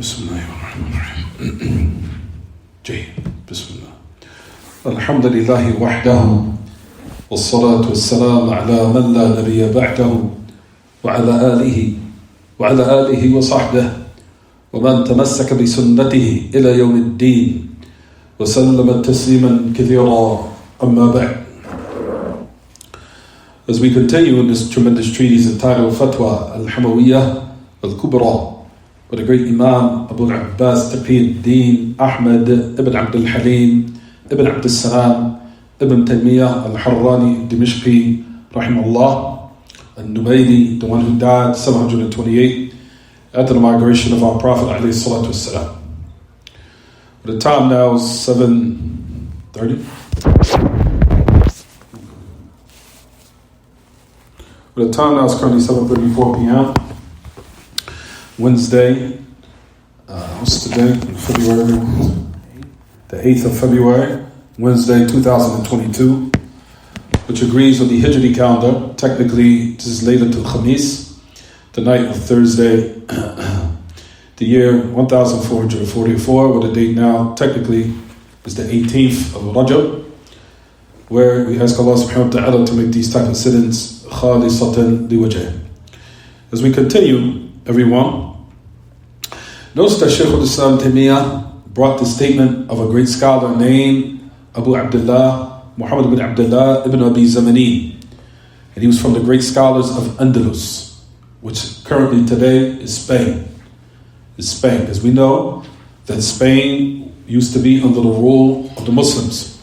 بسم الله الرحمن الرحيم. جيد. بسم الله. الحمد لله وحده والصلاة والسلام على من لا نبي بعده وعلى آله وصحبه ومن تمسك بسنته إلى يوم الدين وسلم تسليما كثيرا. أما بعد. As we continue in this tremendous treatise entitled Fataawa al-Hamawiyyah al-Kubra by the great Imam Abu Abbas Taqi-ud-Din Ahmad ibn Abdul Halim ibn Abdul Salam ibn Taymiyyah al-Harrani al-Dimashqi rahimahullah al-Numaydi, the one who died 728 after the migration of our Prophet alayhi salatu wassalam. The time now is 7:30. The time now is currently 7:34 p.m. Wednesday, what's today? February, the 8th of February, Wednesday 2022, which agrees with the Hijri calendar. Technically, this is Laylatul Khamis, the night of Thursday, the year 1444, with the date now technically is the 18th of Rajab, where we ask Allah subhanahu wa ta'ala to make these type of sit-ins khalisatan liwajh. As we continue, everyone, notice that Shaykh al-Islam Taymiyyah brought the statement of a great scholar named Abu Abdullah Muhammad ibn Abdullah ibn Abi Zamani, and he was from the great scholars of Andalus, which currently today is Spain. As we know that Spain used to be under the rule of the Muslims.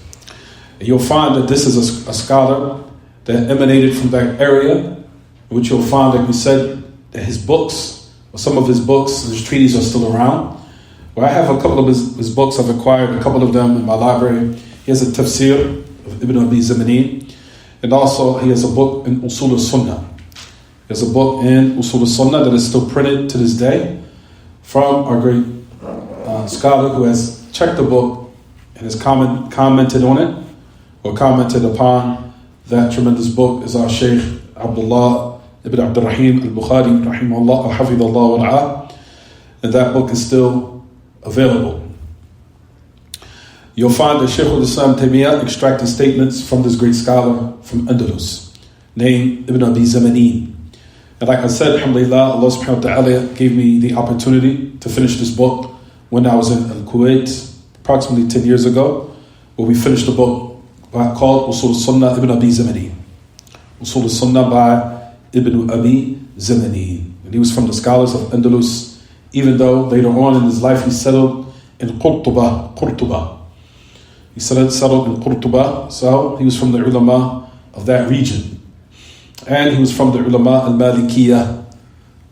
And you'll find that this is a scholar that emanated from that area, which you'll find, like we said, that his books, or some of his books, his treatises are still around. Well, I have a couple of his books. I've acquired a couple of them in my library. He has a tafsir of Ibn Abi Zamani, and also he has a book in Usul al-Sunnah. He has a book in Usul al-Sunnah that is still printed to this day from our great scholar who has checked the book and has commented on it, or commented upon that tremendous book, is our Shaykh Abdullah ibn Abdur Rahim al-Bukhari rahimahullah al-Hafidhullah wa-ra'ah, and that book is still available. You'll find that Shaykh al-Islam Taymiyyah extracted statements from this great scholar from Andalus named Ibn Abi Zamani. And like I said, alhamdulillah, Allah subhanahu wa ta'ala gave me the opportunity to finish this book when I was in Kuwait approximately 10 years ago, where we finished the book called Usul al-Sunnah Ibn Abi Zamani. Usul al-Sunnah by Ibn Abi Zamani. And he was from the scholars of Andalus, even though later on in his life he settled in Qurtuba. He settled in Qurtuba, so he was from the ulama of that region. And he was from the ulama al-Malikiyyah.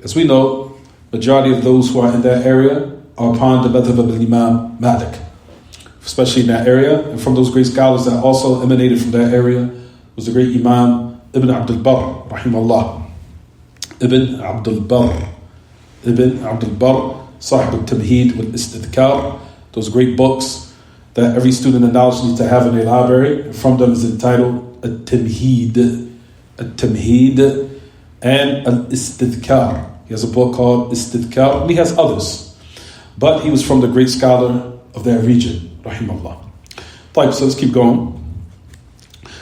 As we know, majority of those who are in that area are upon the madhab of Imam Malik, especially in that area. And from those great scholars that also emanated from that area was the great Imam Ibn Abdul Barr, rahimahullah. Ibn Abdul Barr, Sahib al-Tamheed wal-Istidhkar, those great books that every student of knowledge needs to have in their library. And from them is entitled Al-Tamheed and Al-Istidhkar. He has a book called Istidhkar, and he has others. But he was from the great scholar of that region, rahimahullah. So let's keep going.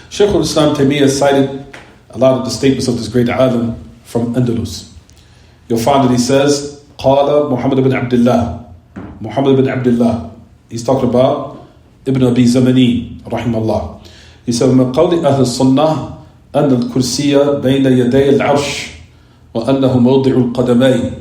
Shaykh al-Islam Taymiyyah cited a lot of the statements of this great alim from Andalus. You'll find that he says, Qala Muhammad ibn Abdullah. He's talking about Ibn Abi Zamani, rahimahullah. He said, من قول أهل السنة أن الكرسي بين يدي العرش وأنه موضع القدمين.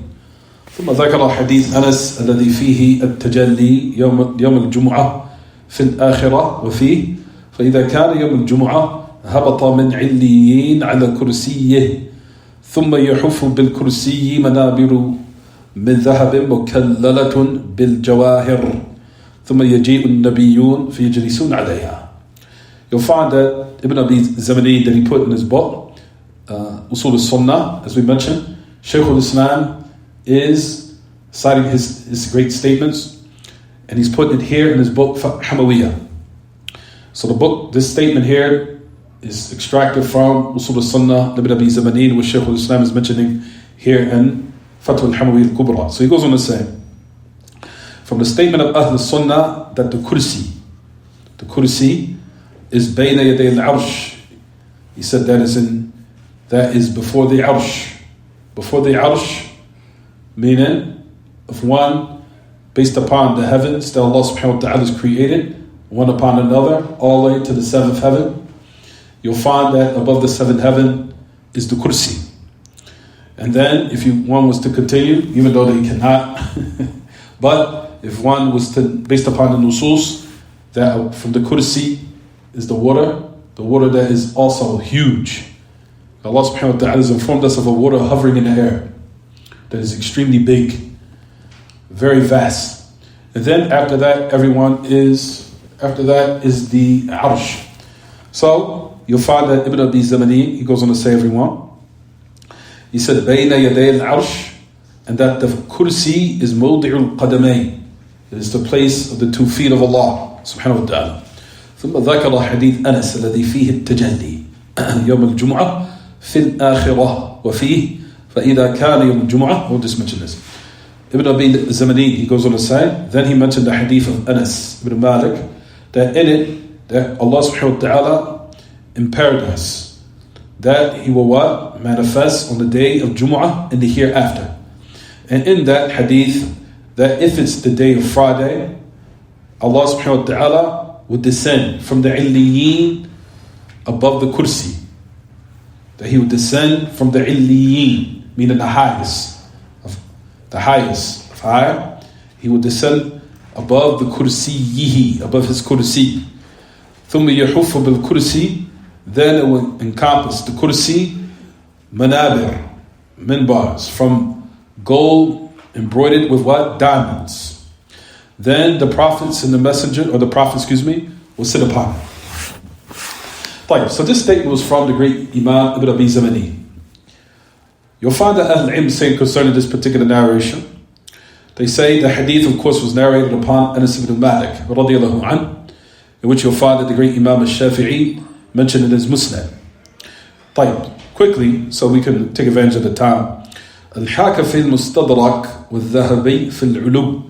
ثم ذكر حديث أنس الذي فيه التجلي يوم الجمعة في الآخرة وفيه فإذا كان يوم الجمعة هبط من عليين على كرسيه ثم يحف بالكرسي منابر من ذهب مكللة بالجواهر ثم يجيء النبيون فيجلسون عليها. You'll find that Ibn Abi Zamani, that he put in his book Usul al-Sunnah, as we mentioned, Shaykh al-Islam is citing his great statements, and he's put it here in his book Hamawiyyah. So the book, this statement here is extracted from Usul al-Sunnah Ibn Abi Zamani, which Shaykh al-Islam is mentioning here in Fataawa al-Hamawiyyah al-Kubra. So he goes on to say, from the statement of Ahl Sunnah that the kursi is bayna yaday al-arsh. He said that is before the arsh. Before the arsh, meaning of one based upon the heavens that Allah subhanahu wa ta'ala has created, one upon another, all the way to the seventh heaven. You'll find that above the seventh heaven is the kursi. And then if one was to continue, even though they cannot, but if one was to, based upon the nusus, that from the kursi is the water that is also huge. Allah subhanahu wa ta'ala has informed us of a water hovering in the air that is extremely big, very vast. And then after that is the arsh. So you'll find that Ibn Abi Zamani, he goes on to say, everyone, he said, Bayna yaday al-arsh, and that the kursi is mawdi'ul qadamayn. It is the place of the 2 feet of Allah subhanahu wa ta'ala. ثم ذكر حديث أنس الذي فيه التجلي يوم الجمعة في الآخرة وفيه فإذا كان يوم الجمعة. We'll just mention this. Ibn Abi Zamani, he goes on to say, then he mentioned the hadith of Anas ibn Malik, that in it, that Allah subhanahu wa ta'ala in paradise, that He will what? Manifest on the day of Jumu'ah in the hereafter. And in that hadith, that if it's the day of Friday, Allah subhanahu wa ta'ala would descend from the Illiyin above the kursi. That He would descend from the Illiyin, meaning the highest of high. He would descend above the kursiyihi, above His kursi. ثم يحف بالkursi, then it will encompass the kursi manabir, minbars, from gold embroidered with what? Diamonds. Then the prophets and the messenger, or the prophet, will sit upon it. So this statement was from the great Imam Ibn Abi Zamani. You'll find that Ahl Ilm saying concerning this particular narration, they say the hadith, of course, was narrated upon Anas ibn Malik, radiyallahu anhu, in which you'll find that the great Imam al-Shafi'i mentioned in his Musnad. Quickly, so we can take advantage of the time. Al-Haka fi al-Mustadrak wal-Dhahabi fi al-Ulu.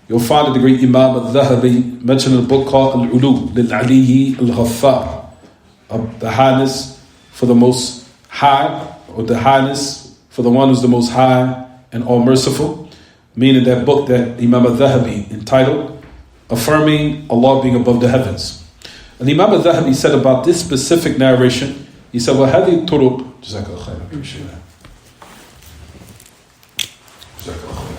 You'll find that the great Imam al-Dhahabi mentioned in a book called Al-Ulu, lil-Aliyi al-Ghaffar, of the highness for the most high, or the highness for the one who's the most high and all merciful, meaning that book that Imam al-Dhahabi entitled Affirming Allah Being Above the Heavens. And Imam al-Dhahabi said about this specific narration, he said, وَهَذِي الطُّرُقُ Jazakallah khair, I appreciate that. Jazakallah khair.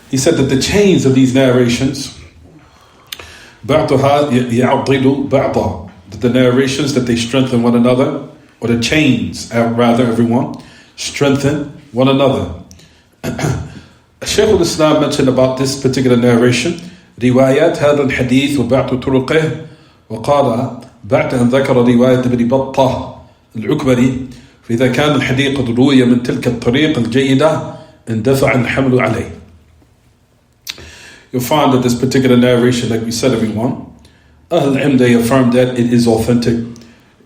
He said that the chains of these narrations, بعضها يعضد بعضا, that the narrations that they strengthen one another, or the chains, rather, everyone, strengthen one another. Shaykh al-Islam mentioned about this particular narration, روايات هذا الحديث وبعض طرقه, وقال بعد أن ذكر رواية ابن بطة العكبري فإذا كان الحديث قد روي من تلك الطريق الجيدة اندفع الحمل عليه. You'll find that this particular narration, like we said, everyone, Ahl Ilm, they affirm that it is authentic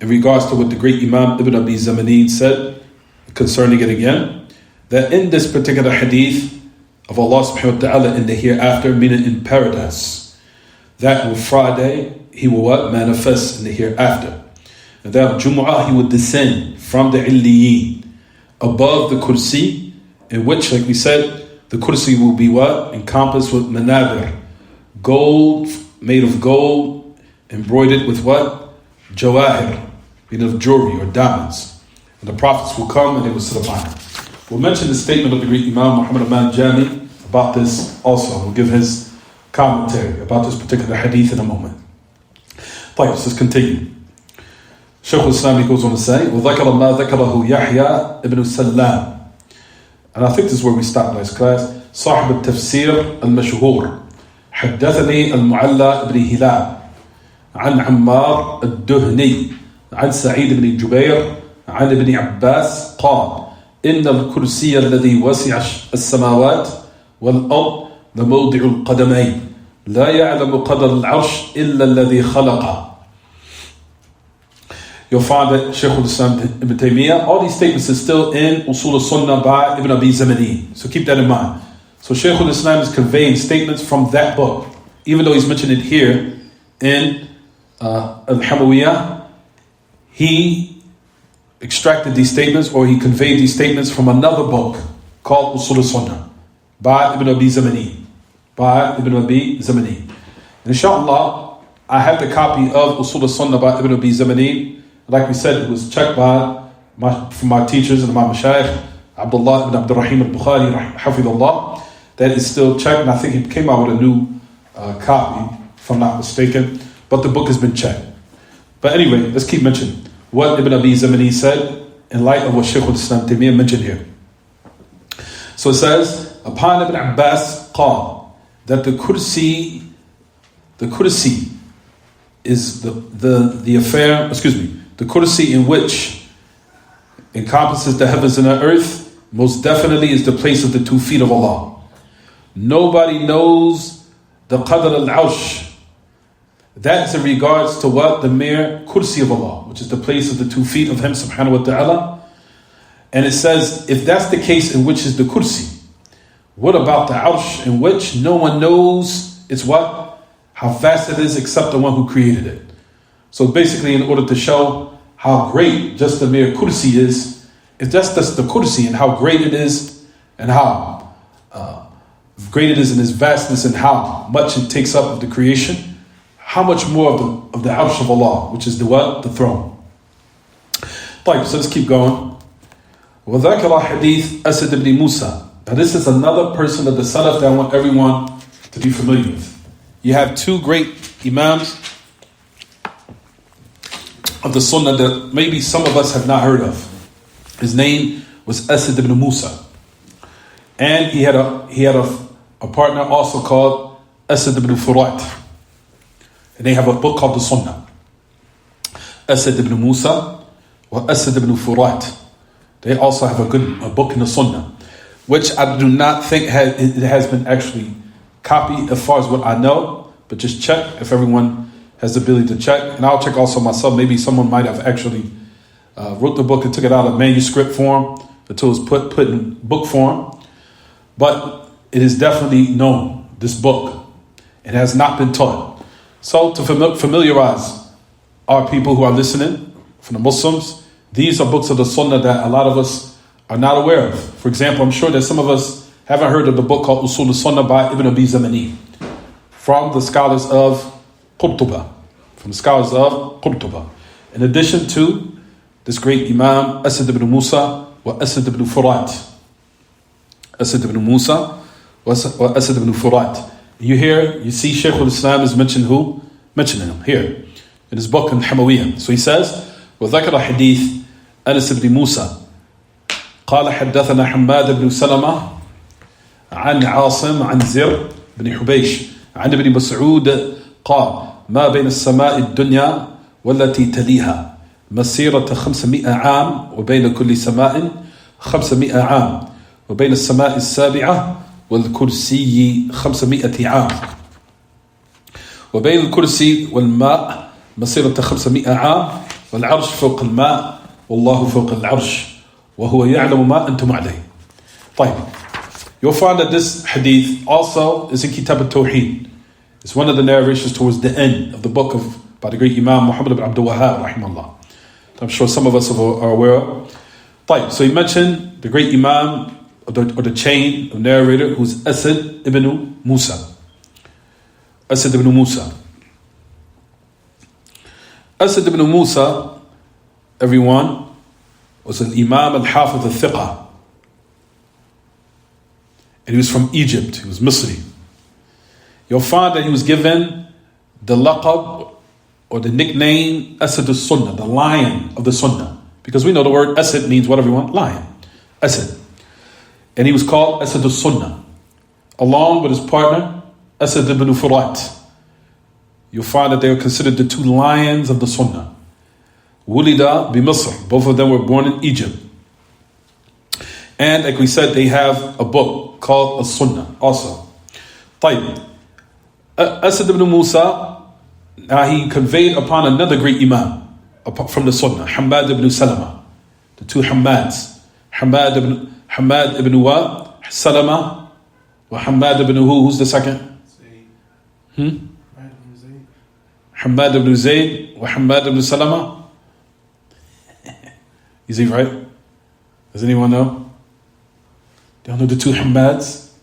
in regards to what the great Imam Ibn Abi Zamani said concerning it again, that in this particular hadith of Allah subhanahu wa ta'ala in the hereafter, meaning in paradise, that on Friday He will what? Manifest in the hereafter. And that on Jumu'ah He would descend from the Illiyin above the kursi, in which, like we said, the kursi will be what? Encompassed with manabir, gold, made of gold, embroidered with what? Jawahir, made of jewelry or diamonds. And the prophets will come and they will sit upon it. We'll mention the statement of the great Imam Muhammad Aman Jami about this also. We'll give his commentary about this particular hadith in a moment. Let's continue. Shaykh al-Islam goes on to say, وَذَكَرَ مَا ذَكَرَهُ يَحْيَى ibn Salam. And I think this is where we stopped last class. صاحب التفسير المشهور حدثني المعلى بن هلال عن عمار الدهني عن سعيد بن جبير عن ابن عباس قال إن الكرسي الذي وسع السماوات والأرض لموضع القدمين لا يعلم قدر العرش إلا الذي خلقه. you'll find that Shaykh al-Islam Ibn Taymiyyah, all these statements are still in Usul al-Sunnah by Ibn Abi Zamani. So keep that in mind. So Shaykh al-Islam is conveying statements from that book. Even though he's mentioned it here in Al-Hamawiyyah, he extracted these statements, or he conveyed these statements from another book called Usul al-Sunnah by Ibn Abi Zamani. And inshallah, I have the copy of Usul al-Sunnah by Ibn Abi Zamani. Like we said, it was checked from my teachers and my Shaykh, Abdullah ibn Abdur Rahim al-Bukhari, hafidhullah. That is still checked, and I think he came out with a new copy, if I'm not mistaken. But the book has been checked. But anyway, let's keep mentioning what Ibn Abi Zamani said in light of what Shaykh al-Islam Taymiyyah mentioned here. So it says, upon Ibn Abbas qal, that the kursi is the affair, the kursi in which encompasses the heavens and the earth, most definitely is the place of the 2 feet of Allah. Nobody knows the qadr al-arsh. That's in regards to what? The mere kursi of Allah, which is the place of the 2 feet of Him subhanahu wa ta'ala. And it says, if that's the case in which is the kursi, what about the arsh in which no one knows it's what? How vast it is except the one who created it. So basically, in order to show how great just the mere kursi is, if that's just the kursi and how great it is and how great it is in its vastness and how much it takes up of the creation, how much more of the arsh of Allah, which is the what? The throne. Right, so let's keep going. وَذَكَرَ حَدِيث أَسَدْ ibn Musa. Now this is another person of the Salaf that I want everyone to be familiar with. You have 2 great Imams of the Sunnah that maybe some of us have not heard of. His name was Asad ibn Musa. And he had a partner also called Asad ibn Furat. And they have a book called the Sunnah. Asad ibn Musa or Asad ibn Furat. They also have a book in the Sunnah, which I do not think it has been actually copied as far as what I know, but just check if everyone has the ability to check. And I'll check also myself. Maybe someone might have actually wrote the book and took it out of manuscript form until it was put in book form. But it is definitely known, this book. It has not been taught. So to familiarize our people who are listening, from the Muslims, these are books of the Sunnah that a lot of us are not aware of. For example, I'm sure that some of us haven't heard of the book called Usul al-Sunnah by Ibn Abi Zamani, from the scholars of Qurtuba. In addition to this great Imam, Asad ibn Musa wa Asad ibn Furat. Asad ibn Musa wa Asad ibn Furat. You see Shaykh al-Islam is mentioning who? Mentioning him here in his book in Hamawiyyah. So he says, وذكر حديث أنس بن موسى قال حدثنا حماد بن سلمة عن عاصم عن زر بن حبيش عن ابن مسعود قال ما بين السماء الدنيا والتي تليها مسيرة 500 عام وبين كل سماء 500 عام وبين السماء السابعة والكرسي 500 عام وبين الكرسي والماء مسيرة 500 عام والعرش فوق الماء والله فوق العرش وهو يعلم ما أنتم عليه. طيب. You'll find that this hadith also is in Kitab al-Tawheed. It's one of the narrations towards the end of the book by the great Imam Muhammad ibn Abdul Wahhab, rahimahullah. I'm sure some of us are aware of. طيب. So he mentioned the great Imam or the chain of narrator who's Asad ibn Musa. Asad ibn Musa. Asad ibn Musa, everyone, was an Imam al-Hafiz al-Thiqah. And he was from Egypt. He was Misri. You'll find that he was given the laqab or the nickname Asad al-Sunnah, the lion of the Sunnah. Because we know the word Asad means what, everyone? Lion. Asad. And he was called Asad al-Sunnah, along with his partner, Asad ibn Furat. You'll find that they are considered the 2 lions of the Sunnah. Wulida bi Misr. Both of them were born in Egypt. And like we said, they have a book called As-Sunnah also. طيب. Asad ibn Musa, now he conveyed upon another great Imam. apart from the Sunnah. Hammad ibn Salama, the two Hammads. Hammad ibn what? Salama, wa Hammad ibn who? Who's the second? Hammad ibn Zayd wa Hammad ibn Salama. Is he right? Does anyone know? Do you know the two Hammads?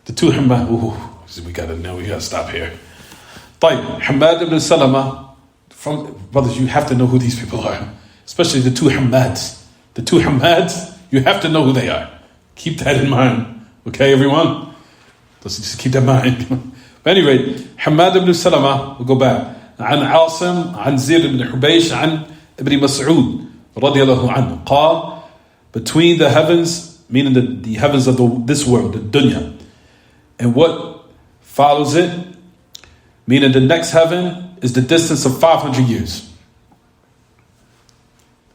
The two Hammad. We gotta stop here. طيب, Hammad ibn Salama. Brothers, you have to know who these people are. Especially the two Hammads. The two Hammads, you have to know who they are. Keep that in mind. Okay, everyone? Just keep that in mind. But anyway, Hammad ibn Salama, we'll go back. عن عاصم عن زيد بن حبيش عن ابن مسعود رضي الله عنه قال, between the heavens, meaning the heavens of this world, the dunya, and what follows it, meaning the next heaven, is the distance of 500 years.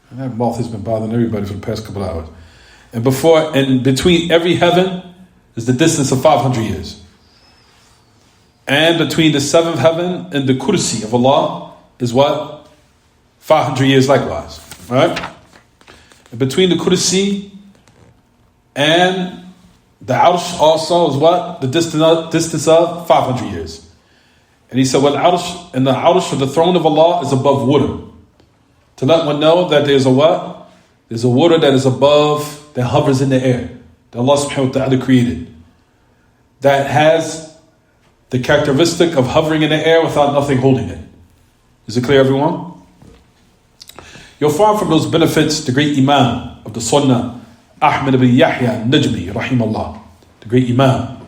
And that moth has been bothering everybody for the past couple hours. And between every heaven is the distance of 500 years. And between the seventh heaven and the kursi of Allah is what? 500 years likewise. Right? And between the kursi and the arsh also is what? The distance of 500 years. And he said, well, arsh, and the arsh of the throne of Allah is above water. To let one know that there's a what? There's a water that is above, that hovers in the air, that Allah subhanahu wa ta'ala created, that has the characteristic of hovering in the air without nothing holding it. Is it clear, everyone? You'll find from those benefits the great Imam of the Sunnah, Ahmad ibn Yahya al-Najmi, rahimahullah, the great Imam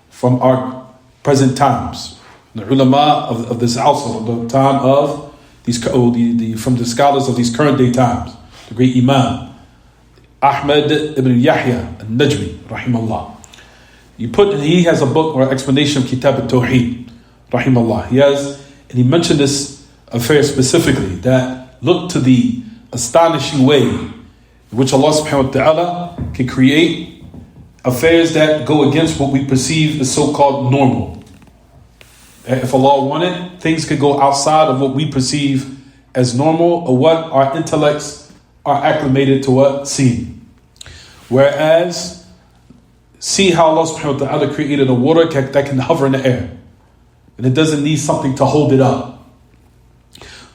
from our present times, the ulama of this asr, the time of these, from the scholars of these current day times, the great Imam, Ahmad ibn Yahya al-Najmi, rahimahullah. He has a book or explanation of Kitab al-Tawheed, rahimahullah. And he mentioned this affair specifically, that look to the astonishing way in which Allah subhanahu wa ta'ala can create affairs that go against what we perceive as so-called normal. If Allah wanted, things could go outside of what we perceive as normal or what our intellects are acclimated to what seeing. Whereas, see how Allah subhanahu wa ta'ala created a water that can hover in the air. And it doesn't need something to hold it up.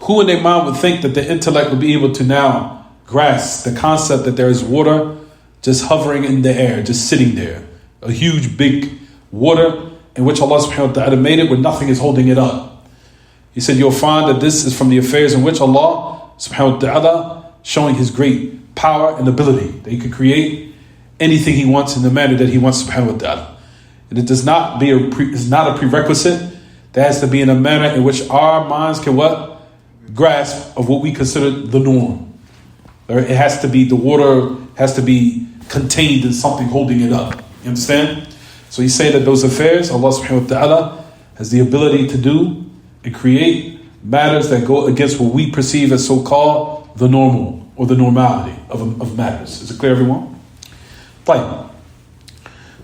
Who in their mind would think that the intellect would be able to now grasp the concept that there is water just hovering in the air, just sitting there. A huge big water in which Allah subhanahu wa ta'ala made it where nothing is holding it up. He said you'll find that this is from the affairs in which Allah subhanahu wa ta'ala showing His great power and ability, that He could create anything He wants in the manner that He wants subhanahu wa ta'ala. And it does not is not a prerequisite. There has to be in a manner in which our minds can what? Grasp of what we consider the norm. Or it has to be, the water has to be contained in something holding it up. You understand? So He's saying that those affairs, Allah subhanahu wa ta'ala has the ability to do and create matters that go against what we perceive as so-called the normal or the normality of matters. Is it clear, everyone? طيب.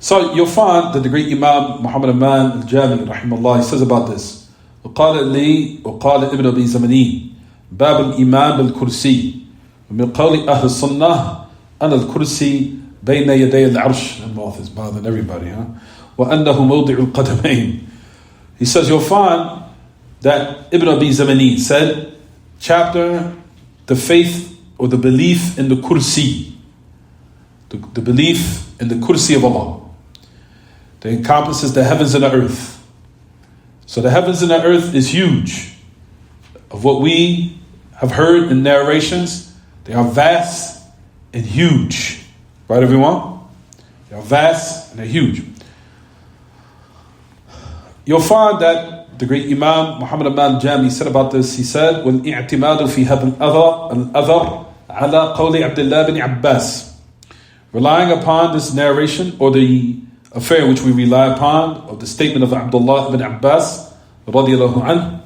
So you'll find that the great Imam Muhammad Aman al-Jami rahimahullah, he says about this, وقال ابن أبي زمني باب الإمام بالكرسي ومن قول أهل السنة أن الكرسي بين يدي العرش. The mouth is bothering everybody, huh? وأنه موضع القدمين. He says you'll find that Ibn Abi Zamani said, chapter, the faith or the belief in the kursi, the belief in the kursi of Allah, that encompasses the heavens and the earth. So the heavens and the earth is huge. Of what we have heard in narrations, they are vast and huge. Right, everyone? They are vast and they're huge. You'll find that the great Imam Muhammad Aman al-Jami said about this, he said, وَالْإِعْتِمَادُ فِي هَذَا الْأَثَرِ عَلَى قَوْلِ عَبْدِ اللَّهِ بن عَبَّاسِ. Relying upon this narration, or the affair which we rely upon, of the statement of Abdullah ibn Abbas, radiallahu anhu,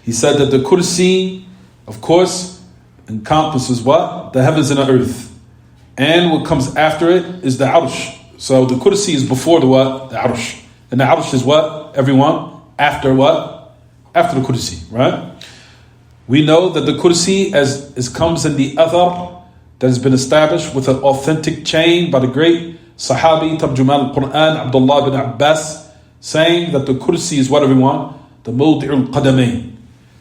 he said that the kursi, of course, encompasses what? The heavens and the earth. And what comes after it is the arsh. So the kursi is before the what? The arsh. And the arsh is what? Everyone? After what? after the Kursi, right? We know that the Kursi as comes in the Athar that has been established with an authentic chain by the great Sahabi Tarjuman al-Quran Abdullah bin Abbas, saying that the Kursi is what everyone? The Mawdi'ul Qadamain.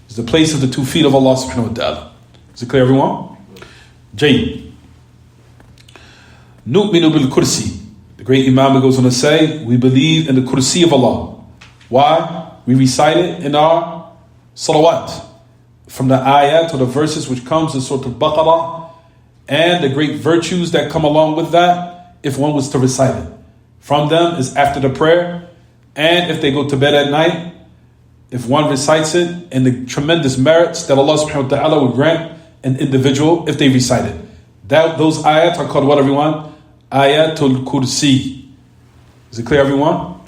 It's the place of the 2 feet of Allah subhanahu wa ta'ala. Is it clear, everyone? Jayn. Nu'minu bil Kursi. The great Imam goes on to say, we believe in the Kursi of Allah. Why? We recite it in our salawat. From the ayat or the verses which comes in Surah Al-Baqarah, and the great virtues that come along with that, if one was to recite it. From them is after the prayer, and if they go to bed at night, if one recites it, and the tremendous merits that Allah subhanahu wa ta'ala will grant an individual if they recite it. Those ayat are called what, everyone? Ayatul Kursi. Is it clear, everyone?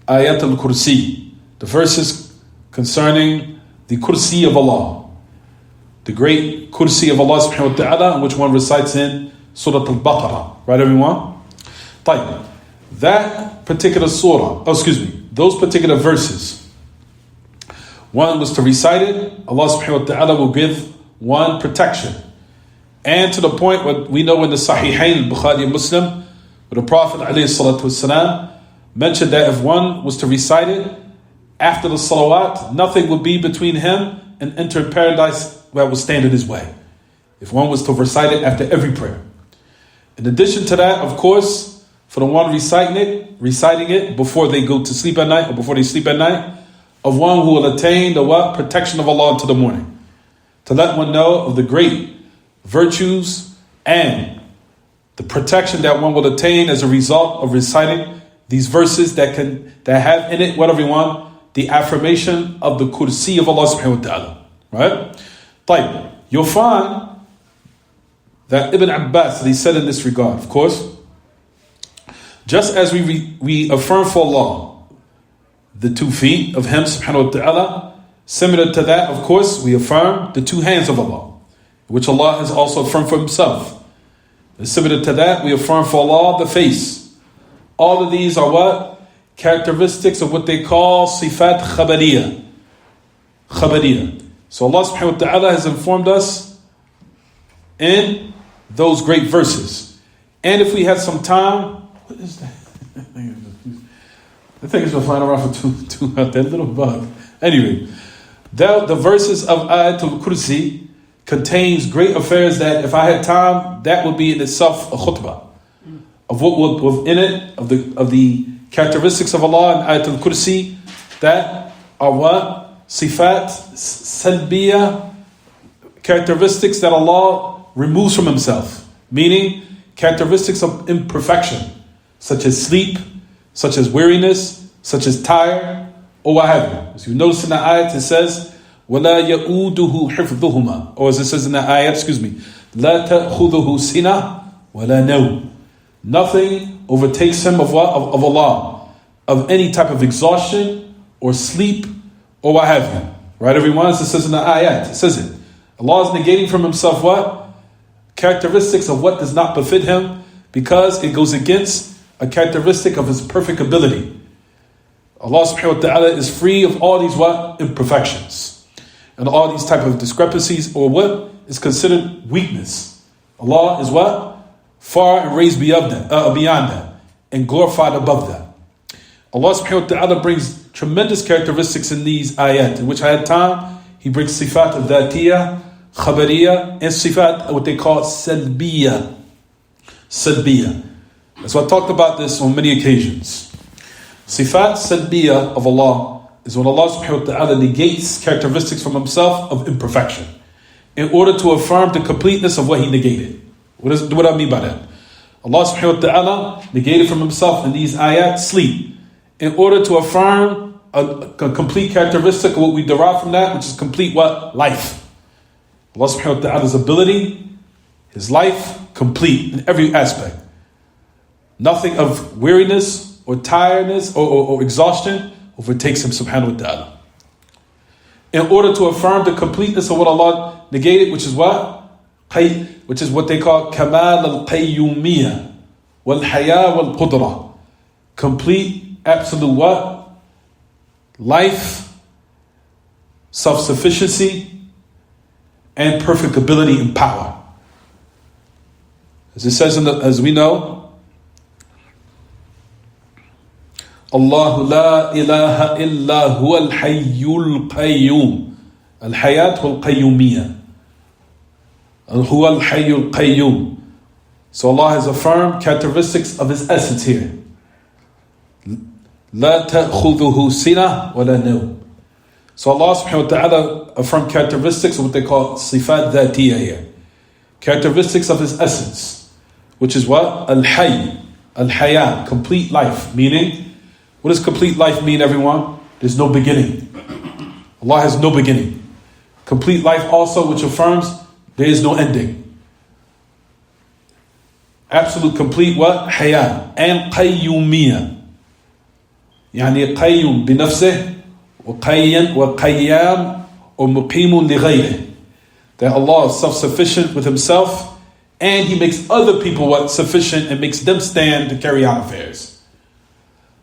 Ayatul Kursi. The verses concerning the Kursi of Allah. The great Kursi of Allah subhanahu wa ta'ala, in which one recites in Surah Al-Baqarah. Right, everyone? طيب. That particular surah, those particular verses, one was to recite it, Allah subhanahu wa ta'ala will give one protection. And to the point where we know in the Sahihain, Bukhari and Muslim, where the Prophet ﷺ mentioned that if one was to recite it after the salawat, nothing would be between him and entering paradise that would stand in his way. If one was to recite it after every prayer. In addition to that, of course, for the one reciting it before they go to sleep at night or before they sleep at night, of one who will attain the what? Protection of Allah until the morning. To let one know of the great virtues and the protection that one will attain as a result of reciting these verses that have in it, what everyone? The affirmation of the Kursi of Allah subhanahu wa ta'ala. Right? طيب. You'll find that Ibn Abbas, he said in this regard, of course, just as we affirm for Allah the 2 feet of Him subhanahu wa ta'ala, similar to that, of course, we affirm the 2 hands of Allah, which Allah has also affirmed for Himself. And similar to that, we affirm for Allah the face. All of these are what? Characteristics of what they call sifat khabariyah. Khabariyah. So Allah subhanahu wa ta'ala has informed us in those great verses. And if we had some time, what is that? I think it's been flying around for two that little bug. Anyway, the verses of Ayatul Kursi contains great affairs that if I had time, that would be in itself a khutbah. Of what within it, of the characteristics of Allah and Ayatul Kursi, that are what? Sifat, salbiya, characteristics that Allah removes from Himself. Meaning, characteristics of imperfection, such as sleep, such as weariness, such as tired, or what have you. As you notice in the ayat, it says, وَلَا يَؤُودُهُ حِفْظُهُمَا. Or as it says in the ayat, لَا تَأْخُذُهُ سِنَةٌ وَلَا نَوْمٌ. Nothing overtakes him of what? Of Allah. Of any type of exhaustion, or sleep, or what have you. Right, everyone? As it says in the ayat, it says it. Allah is negating from Himself what? Characteristics of what does not befit Him, because it goes against a characteristic of His perfect ability. Allah subhanahu wa ta'ala is free of all these what? Imperfections. And all these type of discrepancies, or what is considered weakness. Allah is what? Far and raised beyond that. And glorified above that. Allah subhanahu wa ta'ala brings tremendous characteristics in these ayat, in which I had time, He brings sifat of dhatiyah, khabariyah, and sifat, what they call salbiyah. Salbiyah. So I talked about this on many occasions. Sifat salbiyah of Allah is when Allah subhanahu wa ta'ala negates characteristics from Himself of imperfection in order to affirm the completeness of what He negated. What do I mean by that? Allah subhanahu wa ta'ala negated from Himself in these ayat sleep in order to affirm a complete characteristic of what we derive from that, which is complete what? Life. Allah subhanahu wa ta'ala's ability, His life, complete in every aspect. Nothing of weariness or tiredness or exhaustion overtakes Him subhanahu wa ta'ala. In order to affirm the completeness of what Allah negated, which is what? Which is what they call kamal al-qayyumiyyah wal-haya wal-qudra. Complete, absolute what? Life, self-sufficiency, and perfect ability and power. As it says as we know, Allahu la ilaha illa huwa al-hayyul qayyum. Al-hayat wal-qayyumiyah. Huwa al-hayyul qayyum. So Allah has affirmed characteristics of His essence here. La ta'khudhuhu sinah wa la nawm. So Allah subhanahu wa ta'ala affirmed characteristics of what they call sifat dhatiyah here. Characteristics of His essence. Which is what? Al-hayy. Al-hayat. Complete life. Meaning, what does complete life mean, everyone? There's no beginning. Allah has no beginning. Complete life also, which affirms there is no ending. Absolute complete what? Hayat. And qayyumiyah. يعني قيم بنفسه وقيام ومقيم لغيره. That Allah is self-sufficient with Himself, and He makes other people what? Sufficient, and makes them stand to carry out affairs.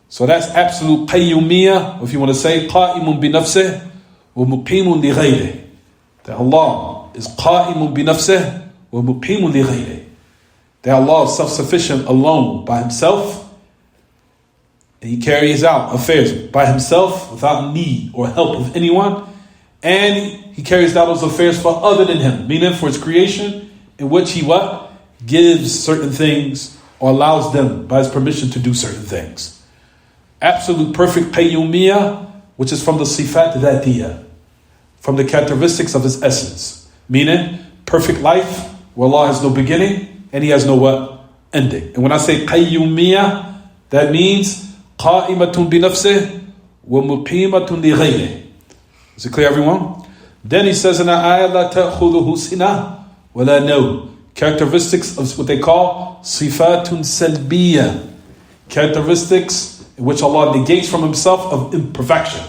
So that's absolute qayyumiyah, if you want to say قائم بنفسه ومقيم لغيره. That Allah is قائم بنفسه ومقيم لغيره. That Allah is self-sufficient alone by Himself, and He carries out affairs by Himself without need or help of anyone, and He carries out those affairs for other than Him, meaning for His creation, in which He what? Gives certain things or allows them by His permission to do certain things. Absolute perfect qayyumiyah, which is from the sifat dhatiyah, from the characteristics of His essence, meaning perfect life where Allah has no beginning and He has no what? Ending. And when I say qayyumiyah, that means qa'imatun binafsih wa muqimatun li ghayrihi. Is it clear, everyone? Then he says in the ayah, la ta'khudhuhu sinah wa la nawm. Characteristics of what they call sifatun salbiyah. Characteristics in which Allah negates from Himself of imperfection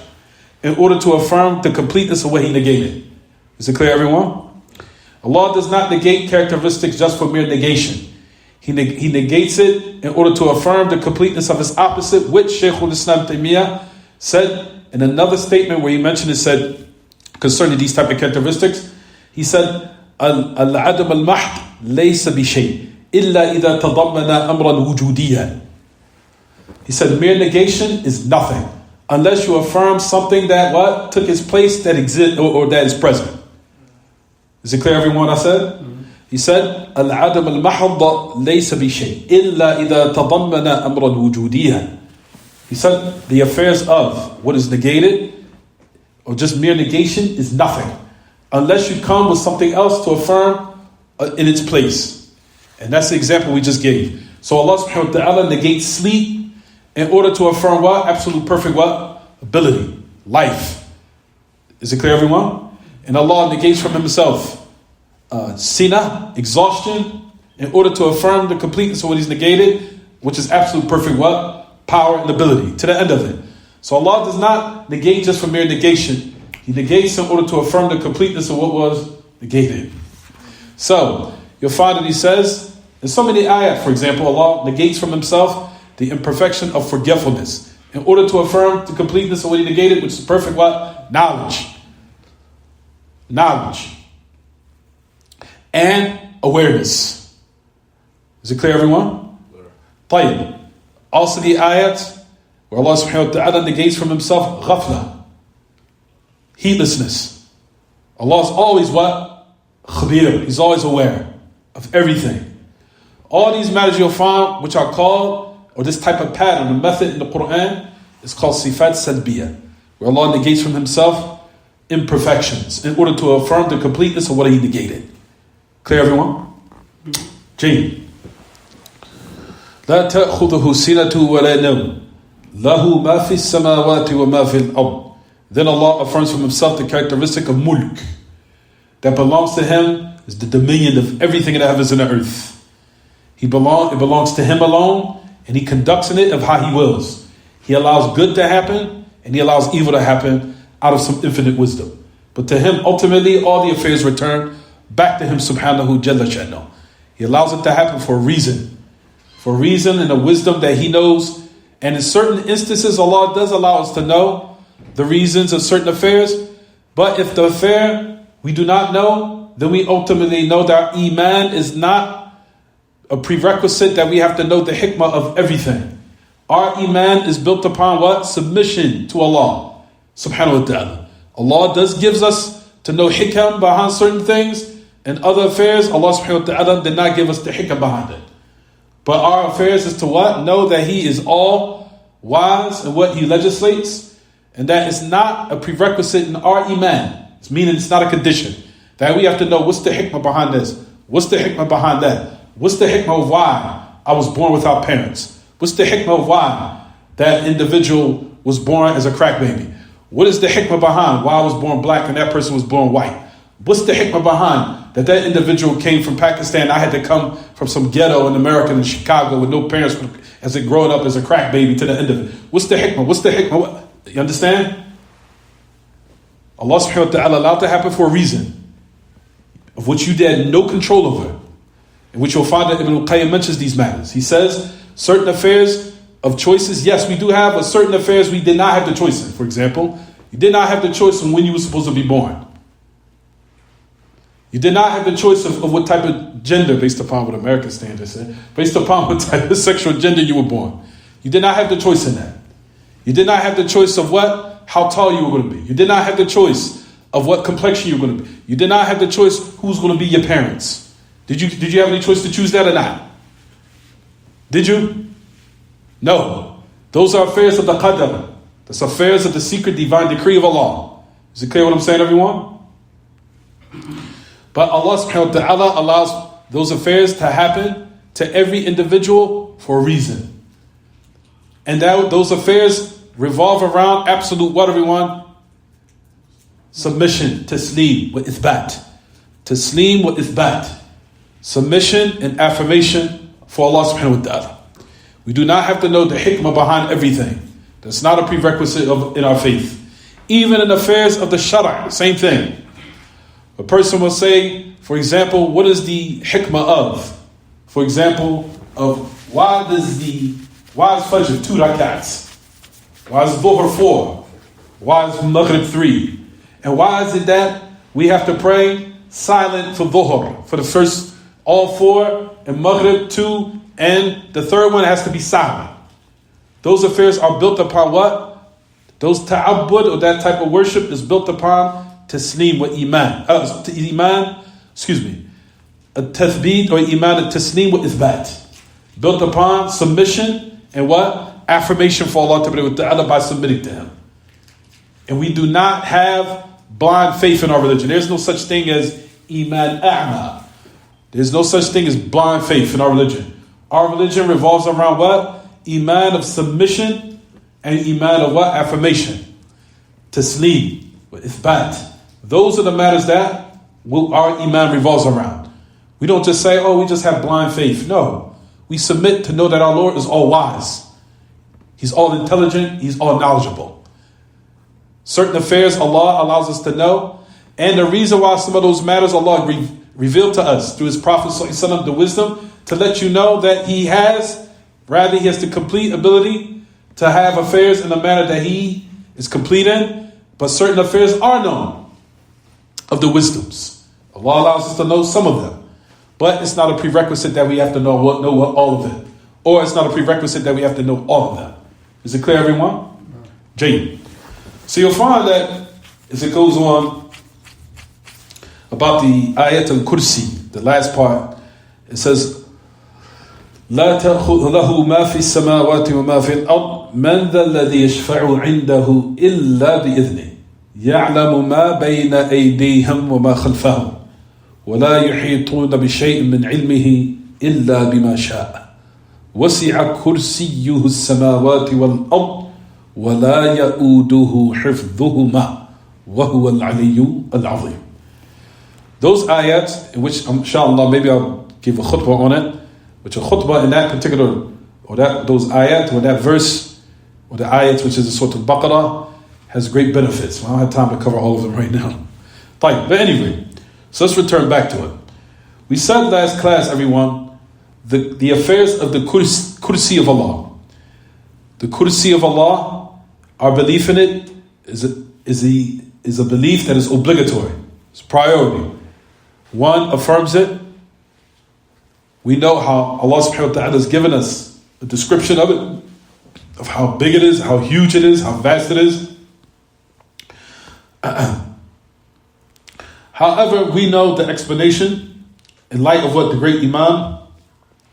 in order to affirm the completeness of what He negated. Is it clear, everyone? Allah does not negate characteristics just for mere negation. He negates it in order to affirm the completeness of His opposite, which Shaykh al-Islam Taymiyyah said in another statement where he mentioned it, said concerning these type of characteristics, he said, Al-Adam al-Mahd laysa bi shay illa idha tadammana amran wujudiyyan. He said mere negation is nothing unless you affirm something that what? Took its place, that exists or that is present. Is it clear, everyone? I said? He said, Al-Adam al-Mahd laysa bi shay illa idha tadammana amran wujudiyyan. He said the affairs of what is negated or just mere negation is nothing unless you come with something else to affirm in its place. And that's the example we just gave. So Allah subhanahu wa ta'ala negates sleep in order to affirm what? Absolute perfect what? Ability, life. Is it clear, everyone? And Allah negates from Himself sinah, exhaustion, in order to affirm the completeness of what He's negated, which is absolute perfect what? Power and ability, to the end of it. So Allah does not negate just for mere negation. He negates in order to affirm the completeness of what was negated. So, you'll find that He says, in so many ayat, for example, Allah negates from Himself the imperfection of forgetfulness in order to affirm the completeness of what He negated, which is perfect what? Knowledge. Knowledge. And awareness. Is it clear, everyone? طيب. Also the ayat where Allah subhanahu wa ta'ala negates from Himself ghafla, heedlessness. Allah is always what? Khabir. He's always aware of everything. All these matters you'll find which are called, or this type of pattern, the method in the Quran is called sifat salbiyah, where Allah negates from Himself imperfections in order to affirm the completeness of what He negated. Clear, everyone? Jane. لا تأخذه سنة ولا نوم له ما في السماوات وما في الأرض. Then Allah affirms from Himself the characteristic of mulk, that belongs to Him is the dominion of everything in the heavens and the earth. It belongs to Him alone, and He conducts in it of how He wills. He allows good to happen, and He allows evil to happen out of some infinite wisdom. But to Him, ultimately, all the affairs return back to Him subhanahu jalla sha'nu. He allows it to happen for a reason. For a reason and a wisdom that He knows. And in certain instances, Allah does allow us to know the reasons of certain affairs. But if the affair we do not know, then we ultimately know that Iman is not a prerequisite that we have to know the hikmah of everything. Our Iman is built upon what? Submission to Allah subhanahu wa ta'ala. Allah does gives us to know hikam behind certain things, and other affairs Allah subhanahu wa ta'ala did not give us the hikam behind it. But our affairs is to what? Know that He is all wise in what He legislates, and that is not a prerequisite in our Iman. It's meaning it's not a condition. That we have to know what's the hikmah behind this, what's the hikmah behind that, what's the hikmah of why I was born without parents, what's the hikmah of why that individual was born as a crack baby, what is the hikmah behind why I was born black and that person was born white, what's the hikmah behind that individual came from Pakistan, I had to come from some ghetto in America in Chicago with no parents as a growing up as a crack baby to the end of it. What's the hikmah? What's the hikmah? You understand? Allah subhanahu wa ta'ala allowed to happen for a reason, of which you had no control over, in which you'll find that Ibn al-Qayyim mentions these matters. He says, certain affairs of choices, yes, we do have, but certain affairs we did not have the choice in. For example, you did not have the choice on when you were supposed to be born. You did not have the choice of what type of gender, based upon what American standards say, based upon what type of sexual gender you were born. You did not have the choice in that. You did not have the choice of how tall you were going to be. You did not have the choice of what complexion you were going to be. You did not have the choice who's going to be your parents. Did you have any choice to choose that or not? Did you? No. Those are affairs of the qadar. That's affairs of the secret divine decree of Allah. Is it clear what I'm saying, everyone? But Allah subhanahu wa ta'ala allows those affairs to happen to every individual for a reason. And those affairs revolve around absolute what, everyone? Submission, taslim wa ithbat. Taslim wa ithbat. Submission and affirmation for Allah subhanahu wa ta'ala. We do not have to know the hikmah behind everything. That's not a prerequisite in our faith. Even in affairs of the shara', same thing. A person will say, for example, what is the hikmah of? For example, of why is Fajr 2 rakats? Why is Dhuhr 4? Why is Maghrib 3? And why is it that we have to pray silent for Dhuhr, for the first all 4, and Maghrib 2, and the third one has to be silent? Those affairs are built upon what? Those ta'abbud, or that type of worship, is built upon taslim wa iman. A tathbeed or iman, a taslim wa ithbat. Built upon submission and what? Affirmation for Allah Ta'ala by submitting to Him. And we do not have blind faith in our religion. There's no such thing as iman a'ma. There's no such thing as blind faith in our religion. Our religion revolves around what? Iman of submission and iman of what? Affirmation. Taslim wa ithbat. Those are the matters that our iman revolves around. We don't just say, we just have blind faith. No. We submit to know that our Lord is all wise. He's all intelligent. He's all knowledgeable. Certain affairs Allah allows us to know. And the reason why some of those matters Allah revealed to us through His Prophet ﷺ, the wisdom, to let you know that He has the complete ability to have affairs in a manner that He is complete in. But certain affairs are known of the wisdoms. Allah allows us to know some of them. But it's not a prerequisite that we have to know all of it. Or it's not a prerequisite that we have to know all of them. Is it clear, everyone? Jay. So you'll find that as it goes on about the ayat al-kursi, the last part, it says, لا تأخذ له ما في السماوات وما في الأرض من ذا الذي يشفع عنده إلا بإذنه يعلم ما بين أيديهم وما خلفهم ولا يحيطون بشيء من علمه إلا بما شاء وسع كرسيه السماوات والأرض ولا يؤوده حفظهما وهو العلي العظيم. Those ayats, in which inshallah maybe I'll give a khutbah on it, which a khutbah in that particular, or those ayat, or that verse, or the ayats which is the Surah Al-Baqarah, has great benefits. I don't have time to cover all of them right now. But anyway, so let's return back to it. We said last class, everyone, the affairs of the kursi of Allah. The kursi of Allah, our belief in it is is a belief that is obligatory. It's priority. One affirms it. We know how Allah subhanahu wa ta'ala has given us a description of it, of how big it is, how huge it is, how vast it is. However, we know the explanation in light of what the great Imam,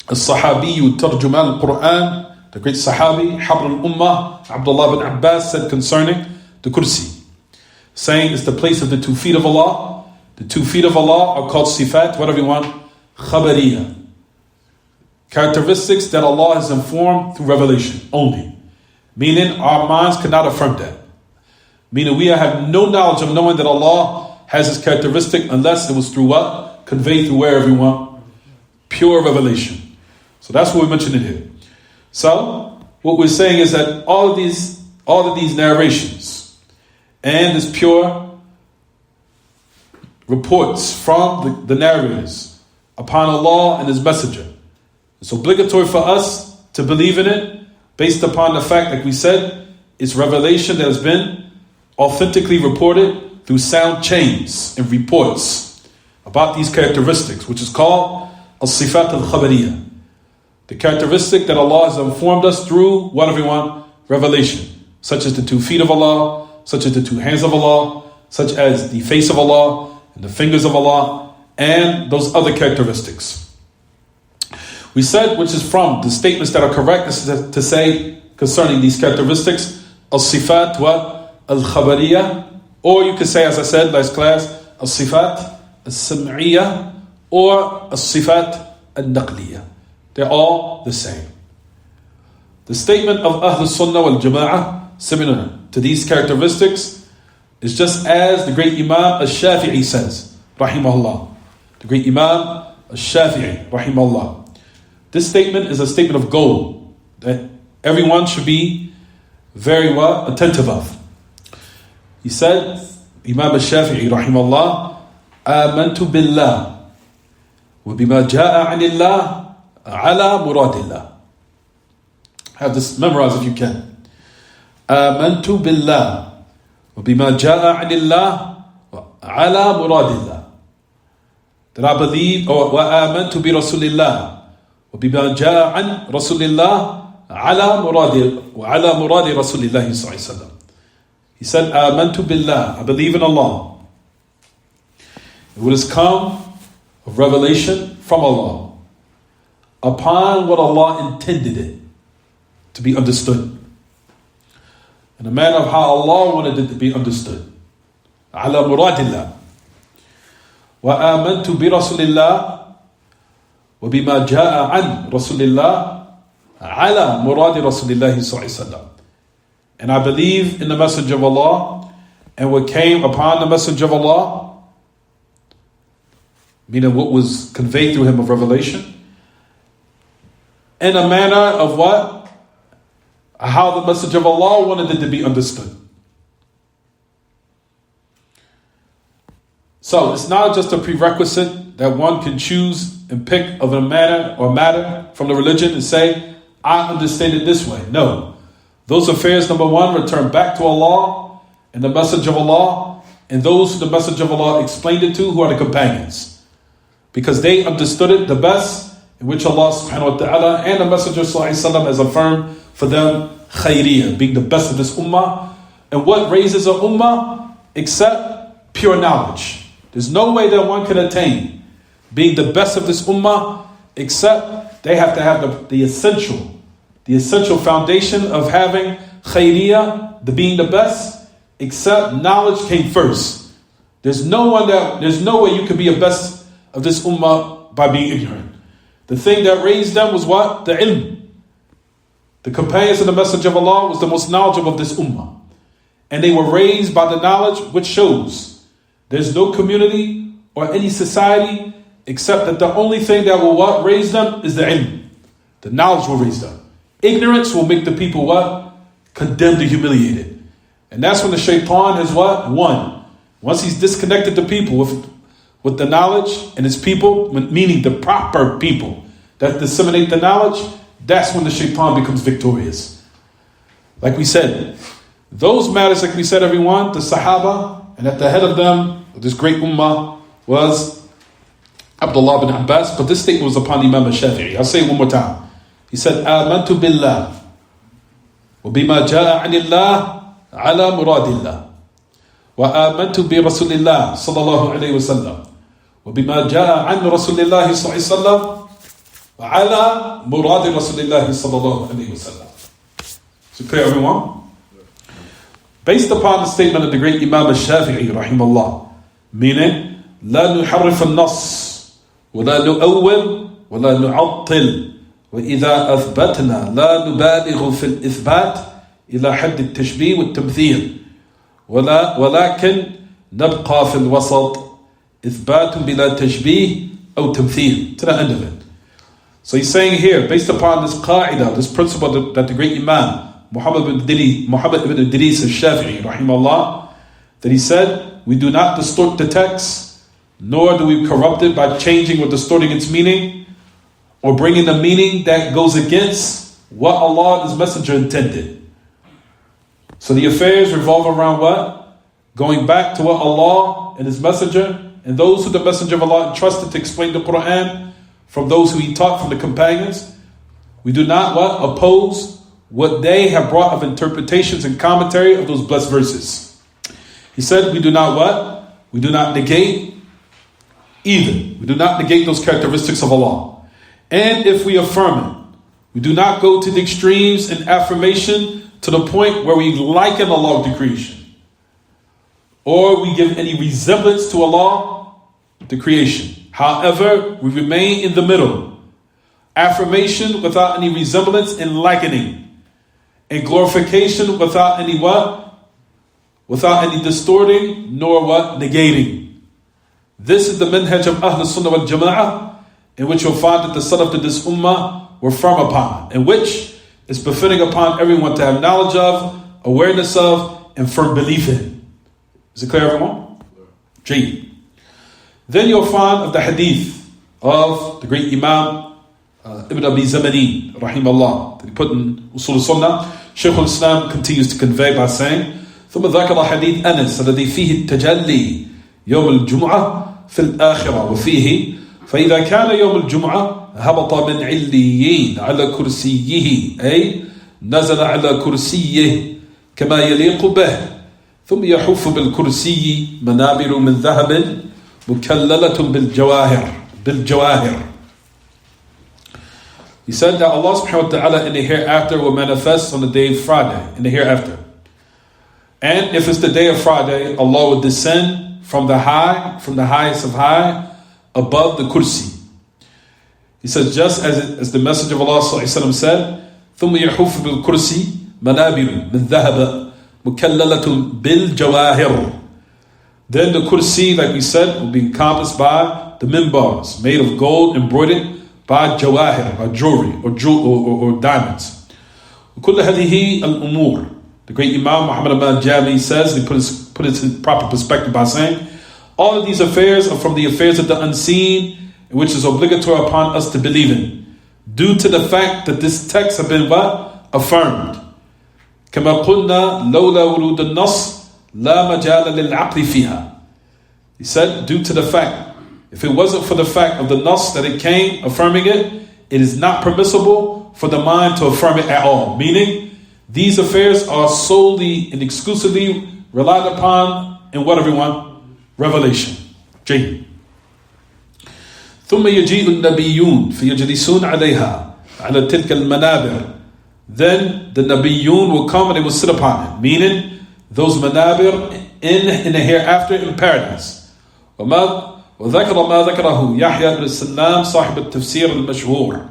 As-Sahabi Tarjuman al-Quran, the great Sahabi, Habr al-Ummah, Abdullah bin Abbas said concerning the Kursi, saying it's the place of the 2 feet of Allah. The 2 feet of Allah are called sifat, whatever you want, khabariyah. Characteristics that Allah has informed through revelation only. Meaning our minds cannot affirm that. Meaning we have no knowledge of knowing that Allah has this characteristic unless it was through what? Conveyed through where everyone? Pure revelation. So that's what we mentioned in here. So what we're saying is that all of these narrations and this pure reports from the narrators upon Allah and His Messenger, it's obligatory for us to believe in it based upon the fact, like we said, it's revelation that has been authentically reported through sound chains and reports about these characteristics, which is called as-sifat al-khabariyah. The characteristic that Allah has informed us through what everyone? Revelation, such as the 2 feet of Allah, such as the 2 hands of Allah, such as the face of Allah and the fingers of Allah, and those other characteristics. We said, which is from the statements that are correct, is to say concerning these characteristics, as-sifat wa al-khabariyah, or you could say, as I said last class, as-sifat as-sam'iyah or as-sifat al-naqliyah. They're all the same. The statement of Ahl Sunnah wal Jama'ah, similar to these characteristics, is just as the great Imam Al-Shafi'i says, rahimahullah. The great Imam Al-Shafi'i, rahimahullah. This statement is a statement of gold that everyone should be very well attentive of. He said, Imam Al-Shafi'i, rahimahullah, آمنت بالله وبما جاء عن الله على مراد الله. Have this memorized if you can. آمنت بالله وبما جاء عن الله على مراد الله. That I believe, or وآمنت برسول الله وبما جاء عن رسول الله على مراد رسول الله صلى الله عليه وسلم. He said, آمنت بالله, I believe in Allah. What has come of revelation from Allah upon what Allah intended it to be understood, in a manner of how Allah wanted it to be understood. على مراد الله. وآمنت برسول الله وبما جاء عن رسول الله على مراد رسول الله صلى الله عليه وسلم. And I believe in the Messenger of Allah and what came upon the Messenger of Allah, meaning what was conveyed through him of revelation, in a manner of what? How the Messenger of Allah wanted it to be understood. So it's not just a prerequisite that one can choose and pick of a manner or matter from the religion and say, I understand it this way. No. Those affairs, number one, return back to Allah and the Messenger of Allah and those who the Messenger of Allah explained it to, who are the companions. Because they understood it the best, in which Allah subhanahu wa ta'ala and the Messenger sallallahu alayhi wa sallam has affirmed for them khayriyah, being the best of this ummah. And what raises a ummah except pure knowledge? There's no way that one can attain being the best of this ummah except they have to have the essential foundation of having khayriyah, the being the best, except knowledge came first. There's no way you can be a best of this ummah by being ignorant. The thing that raised them was what? The ilm. The companions of the Messenger of Allah was the most knowledgeable of this ummah. And they were raised by the knowledge, which shows there's no community or any society except that the only thing that will what raise them is the ilm. The knowledge will raise them. Ignorance will make the people what? Condemned and humiliated. And that's when the shaitan has what? Won. Once he's disconnected the people with the knowledge and his people, meaning the proper people that disseminate the knowledge, that's when the shaitan becomes victorious. Like we said, those matters, like we said, everyone, the Sahaba and at the head of them, this great ummah, was Abdullah bin Abbas. But this statement was upon Imam al-Shafi'i. I'll say it one more time. He said, آمنت بالله وبما جاء عن الله على مراد الله وآمنت برسول الله صلى الله عليه وسلم وبما جاء عن رسول الله صلى الله عليه وسلم وعلى مراد رسول الله صلى الله عليه وسلم. Is it clear, everyone? Based upon the statement of the great Imam al-Shafi'i rahimahullah, meaning لا نحرف النص ولا نؤول ولا نعطل وإذا أثبتنا لا نبالغ في الإثبات إلى حد التشبيه والتمثيل ولكن نبقى في الوسط إثبات بلا تشبيه أو تمثيل, to the end of it. So he's saying here, based upon this qa'idah, this principle that the great Imam Muhammad ibn Idris al-Shafi'i rahimahullah, that he said, we do not distort the text, nor do we corrupt it by changing or distorting its meaning, or bringing a meaning that goes against what Allah and His Messenger intended. So the affairs revolve around what? Going back to what Allah and His Messenger, and those who the Messenger of Allah entrusted to explain the Quran, from those who He taught from the companions. We do not what? Oppose what they have brought of interpretations and commentary of those blessed verses. He said, we do not what? We do not negate either. We do not negate those characteristics of Allah. And if we affirm it, we do not go to the extremes in affirmation to the point where we liken Allah to creation, or we give any resemblance to Allah, the creation. However, we remain in the middle. Affirmation without any resemblance and likening, and glorification without any what? Without any distorting nor what? Negating. This is the manhaj of Ahl Sunnah wal Jama'ah, in which you'll find that the Salaf of this ummah were firm upon, and which is befitting upon everyone to have knowledge of, awareness of, and firm belief in. Is it clear, everyone? Jee. Then you'll find of the hadith of the great Imam Ibn Abi Zamani, rahimahullah, that he put in Usul al-Sunnah. Shaykh al-Islam continues to convey by saying, ثم ذكر حديث أنس الذي فيه التجلي يوم الجمعة في الآخرة وفيه فإذا كان يوم الجمعة هبط من عليين على كرسيه أي نزل على كرسيه كما يليق به ثم يحف بالكرسي منابر من ذهب مكللة بالجواهر. He said that Allah subhanahu wa ta'ala in the hereafter will manifest on the day of Friday, in the hereafter. And if it's the day of Friday, Allah will descend from the highest of high, above the kursi. He says, just as the Messenger of Allah ﷺ said, ثُمَّ يَحُفُ بِالْكُرْسِي مَنَابِرُ مِنْ ذَهَبَ مُكَلَّلَةٌ بِالْجَوَاهِرِ. Then the kursi, like we said, will be encompassed by the minbars, made of gold embroidered by jawahir, by jewelry, or diamonds. وَكُلَّ هَذِهِ الْأُمُورِ. The great Imam Muhammad Ahmad Jami says, he put it in proper perspective by saying, all of these affairs are from the affairs of the unseen, which is obligatory upon us to believe in, due to the fact that this text has been what? Affirmed. كما قلنا لولا ورود النص لا مجال للعقل فيها. He said, due to the fact, if it wasn't for the fact of the nas that it came affirming it, it is not permissible for the mind to affirm it at all. Meaning, these affairs are solely and exclusively relied upon in what, everyone? Revelation. J. ثم يجيء النبيون فيجلسون عليها على تلك المنابر. Then the Nabiyyun will come and they will sit upon it. Meaning, those manabir in the hereafter in paradise. وذكر ما ذكره يحيى بن السلام صاحب التفسير المشهور.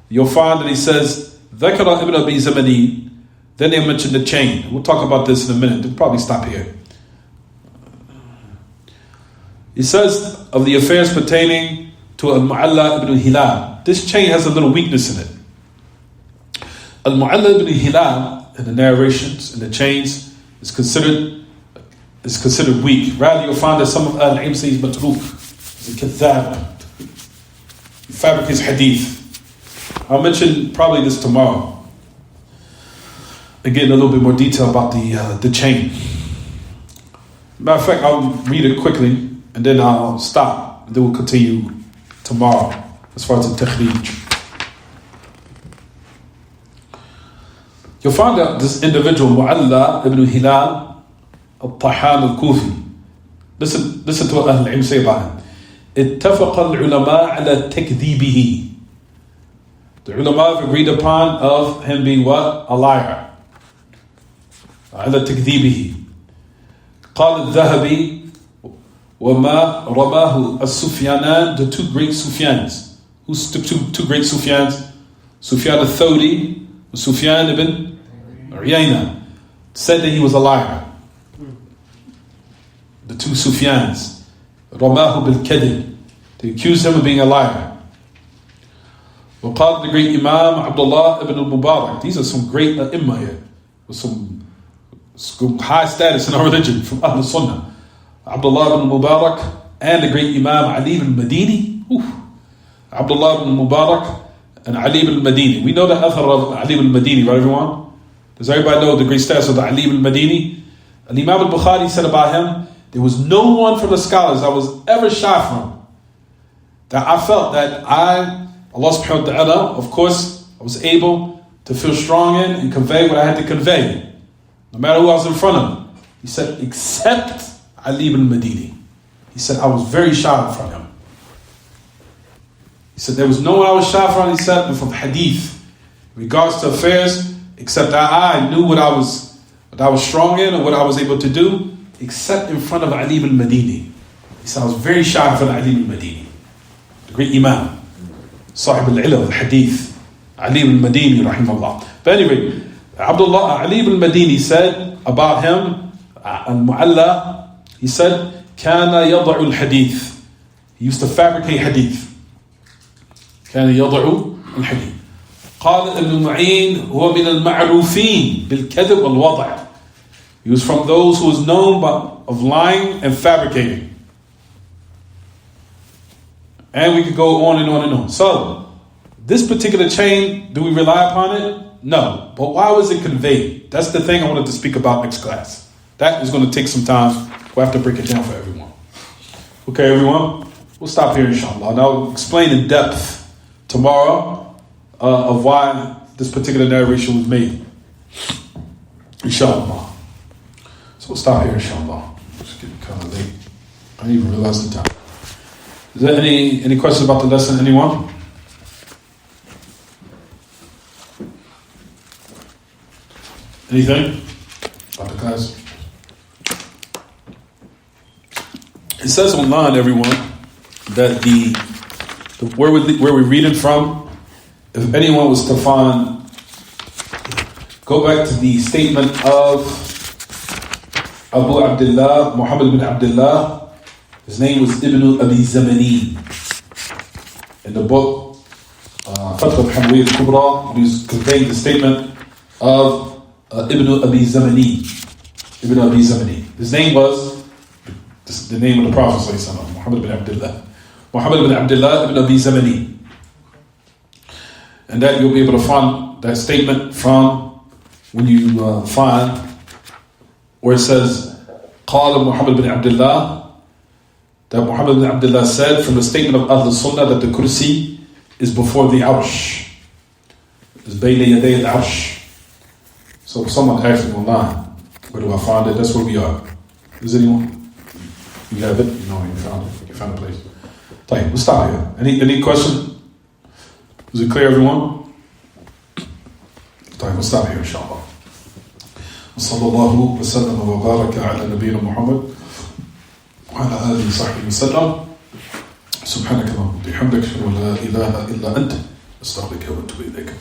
You'll find that he says, ذكر ابن أبي زمني. Then they mention the chain. We'll talk about this in a minute. We'll probably stop here. He says of the affairs pertaining to Al-Mu'alla ibn Hilal. This chain has a little weakness in it. Al-Mu'alla ibn Hilal, in the narrations, in the chains, is considered weak. Rather, you'll find that some of Al-Ilm say he's matruk. He's a kathab. He fabricates hadith. I'll mention probably this tomorrow. Again, a little bit more detail about the chain. Matter of fact, I'll read it quickly and then I'll stop. And then we'll continue tomorrow as far as the takhrij. You'll find out this individual, Mu'alla ibn Hilal al-Tahan al-Kufi. Listen to what Ahl al-Ilm say about him. اتفق العلماء على تكذيبه. The ulama have agreed upon of him being what? A liar. على تكذيبه. قال الذهبي وما رماه السفيانان, the two great Sufyans. Who's the two great Sufyans? Sufyan al-Thawri, Sufyan ibn Uyayna, said that he was a liar. The two Sufyans, رماه بالكذب, they accused him of being a liar. وقال the great Imam Abdullah ibn al-Mubarak. These are some great imam here with some high status in our religion from Ahl Sunnah. Abdullah ibn al-Mubarak and the great Imam Ali ibn al-Madini. Abdullah ibn al-Mubarak and Ali ibn al-Madini. We know the athar of Ali ibn al-Madini, right everyone? Does everybody know the great status of the Ali ibn al-Madini? And Imam al-Bukhari said about him, there was no one from the scholars I was ever shy from, that I felt that Allah subhanahu wa ta'ala, of course, I was able to feel strong in and convey what I had to convey, no matter who I was in front of. He said, except Ali ibn al-Madini. He said, I was very shy from him. He said, there was no one I was shy from, he said, from hadith, in regards to affairs, except that I knew what I was strong in and what I was able to do, except in front of Ali ibn al-Madini. He said, I was very shy for Ali ibn al-Madini, the great Imam, Sahib al-Ilm, al-Hadith, Ali ibn al-Madini, rahimahullah. But anyway, Ali ibn al-Madini said about him, al-Mu'alla, he said, كان يضع الحديث. He used to fabricate hadith. كان يضع الحديث. قال ابن معين هو من المعروفين بالكذب والوضع. He was from those who was known of lying and fabricating. And we could go on and on and on. So, this particular chain, do we rely upon it? No. But why was it conveyed? That's the thing I wanted to speak about next class. That is going to take some time. We'll have to break it down for everyone. Okay, everyone? We'll stop here, inshallah. Now, I'll explain in depth tomorrow of why this particular narration was made. Inshallah. So we'll stop here, inshallah. It's getting kind of late. I didn't even realize the time. Is there any questions about the lesson, anyone? Anything about the class? It says online, everyone, that where we're reading from, if anyone was to find, go back to the statement of Abu Abdullah, Muhammad bin Abdullah. His name was Ibn Abi Zamani. In the book Fataawa Hamawiyyah al-Kubra, he's conveying the statement of Ibn Abi Zamani. Ibn Abi Zamani. His name was the name of the Prophet Muhammad bin Abdullah. Muhammad bin Abdullah ibn Abi Zamani. And that you'll be able to find that statement from when you find where it says قال Muhammad bin Abdullah, that Muhammad bin Abdullah said from the statement of Ahl Sunnah that the kursi is before the arsh, is bayna yaday al-arsh. So if someone asks me online, where do I find it? That's where we are. Is anyone? You have it? No, you found it. You found a place. طيب, we'll stop here. Any question? Is it clear, everyone? طيب, we'll stop here, inshallah. وصلى الله وسلم وبارك على نبينا محمد وعلى آله وصحبه وسلم. سبحانك اللهم وبحمدك أشهد أن لا إله إلا أنت أستغفرك وأتوب إليك.